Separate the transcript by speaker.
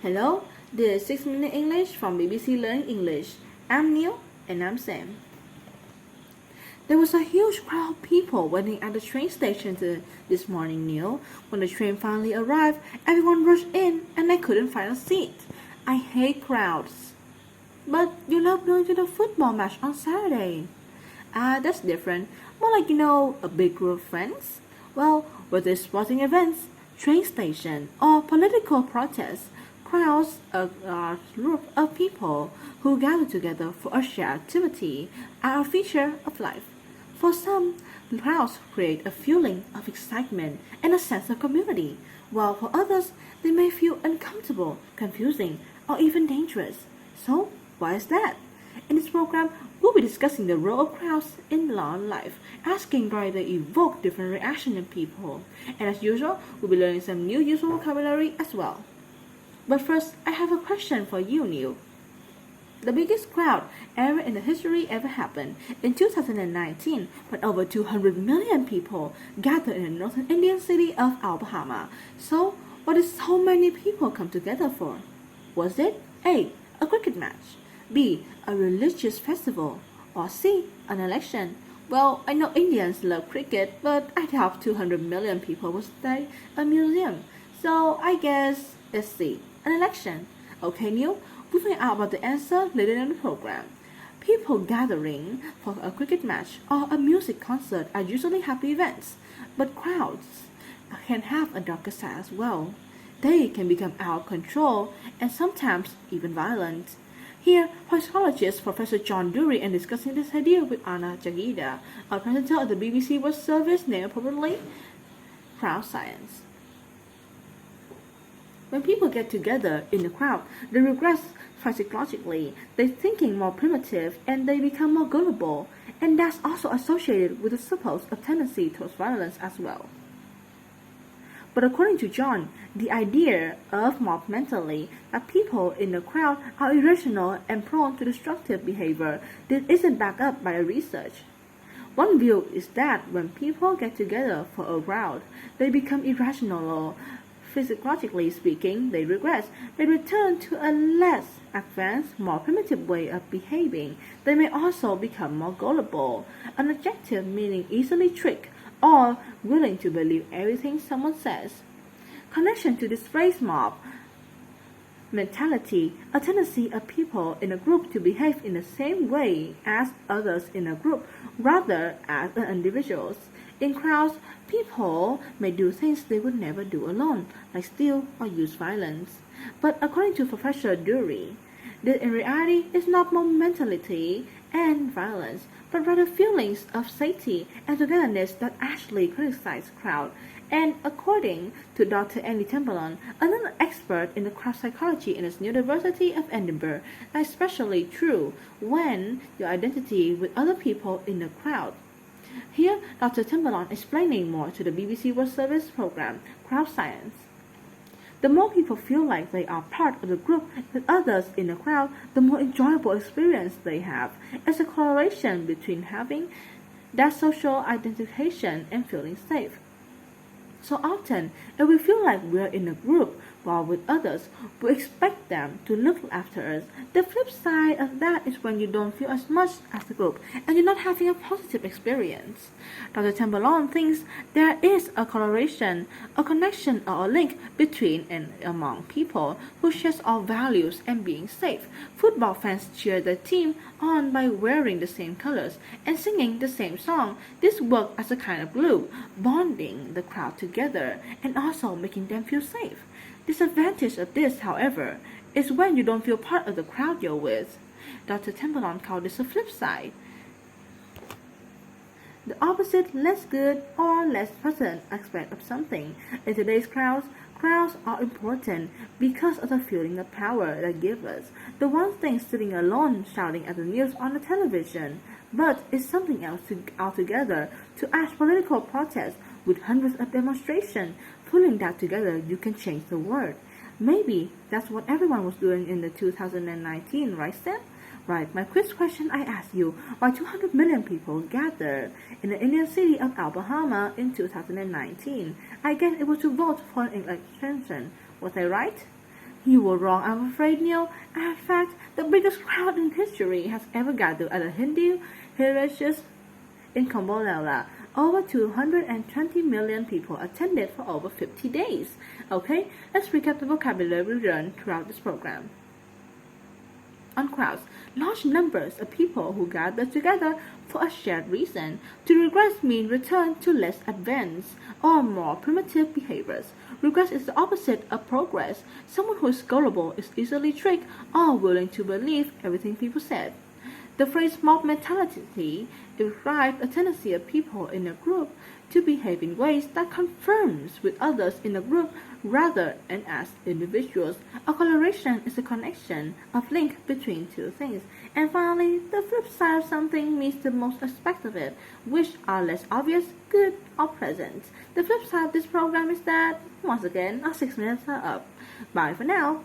Speaker 1: Hello, this is 6 Minute English from BBC Learning English. I'm Neil and I'm Sam. There was a huge crowd of people waiting at the train station this morning, Neil. When the train finally arrived, everyone rushed in and I couldn't find a seat. I hate crowds. But you love going to the football match on Saturday. That's different. More like, a big group of friends. Well, whether it's sporting events, train station, or political protests, crowds are a group of people who gather together for a shared activity are a feature of life. For some, crowds create a feeling of excitement and a sense of community, while for others, they may feel uncomfortable, confusing, or even dangerous. So, why is that? In this program, we'll be discussing the role of crowds in life, asking why they evoke different reactions in people. And as usual, we'll be learning some new useful vocabulary as well. But first, I have a question for you, Neil. The biggest crowd ever in the history ever happened in 2019 when over 200 million people gathered in the northern Indian city of Alabama. So, what did so many people come together for? Was it A. a cricket match, B. a religious festival, or C. an election? Well, I know Indians love cricket, but I doubt 200 million people would stay a museum. So I guess it's C. an election. Okay, Neil, we'll find out about the answer later in the program. People gathering for a cricket match or a music concert are usually happy events, but crowds can have a darker side as well. They can become out of control and sometimes even violent. Here, psychologist Professor John Dury is discussing this idea with Anna Jagida, a presenter of the BBC World Service named appropriately Crowd Science. When people get together in a crowd, they regress psychologically, they're thinking more primitive and they become more gullible, and that's also associated with a supposed tendency towards violence as well. But according to John, the idea of mob mentality that people in the crowd are irrational and prone to destructive behavior this isn't backed up by research. One view is that when people get together for a crowd, they become irrational or physiologically speaking, they regress. They return to a less advanced, more primitive way of behaving. They may also become more gullible, an adjective meaning easily tricked or willing to believe everything someone says. Connection to this phrase mob mentality, a tendency of people in a group to behave in the same way as others in a group rather as individuals. In crowds, people may do things they would never do alone, like steal or use violence. But according to Professor Dury, this in reality is not more mentality and violence, but rather feelings of safety and togetherness that actually criticize crowd. And according to Dr. Andy Templeton, another expert in the crowd psychology in the University of Edinburgh, that's especially true when your identity with other people in the crowd. Here, Dr. Templeton explaining more to the BBC World Service program, Crowd Science. The more people feel like they are part of the group with others in the crowd, the more enjoyable experience they have. It's a correlation between having that social identification and feeling safe. So often, if we feel like we're in a group while with others, we expect them to look after us. The flip side of that is when you don't feel as much as the group and you're not having a positive experience. Dr. Templeton thinks there is a correlation, a connection or a link between and among people who share our values and being safe. Football fans cheer their team on by wearing the same colors and singing the same song. This works as a kind of glue, bonding the crowd together and also making them feel safe. Disadvantage of this, however, is when you don't feel part of the crowd you're with. Dr. Templeton called this a flip side. The opposite, less good or less pleasant aspect of something. In today's crowds are important because of the feeling of power they give us. The one thing sitting alone shouting at the news on the television, but it's something else altogether to ask political protests with hundreds of demonstrations. Pulling that together, you can change the world. Maybe that's what everyone was doing in the 2019, right, Sam? Right, my quiz question I asked you, why 200 million people gathered in the Indian city of Alabama in 2019? I guess it was to vote for an extension. Was I right? You were wrong, I'm afraid, Neil. In fact, the biggest crowd in history has ever gathered at a Hindu religious in Kumbh. Over 220 million people attended for over 50 days. Okay, let's recap the vocabulary we learned throughout this program. On crowds, large numbers of people who gather together for a shared reason. To regress means return to less advanced or more primitive behaviors. Regress is the opposite of progress. Someone who is gullible is easily tricked or willing to believe everything people said. The phrase mob mentality describes a tendency of people in a group to behave in ways that confirms with others in a group rather than as individuals. A correlation is a connection of link between two things. And finally, the flip side of something means the most aspect of it, which are less obvious, good, or pleasant. The flip side of this program is that, once again, our 6 minutes are up. Bye for now.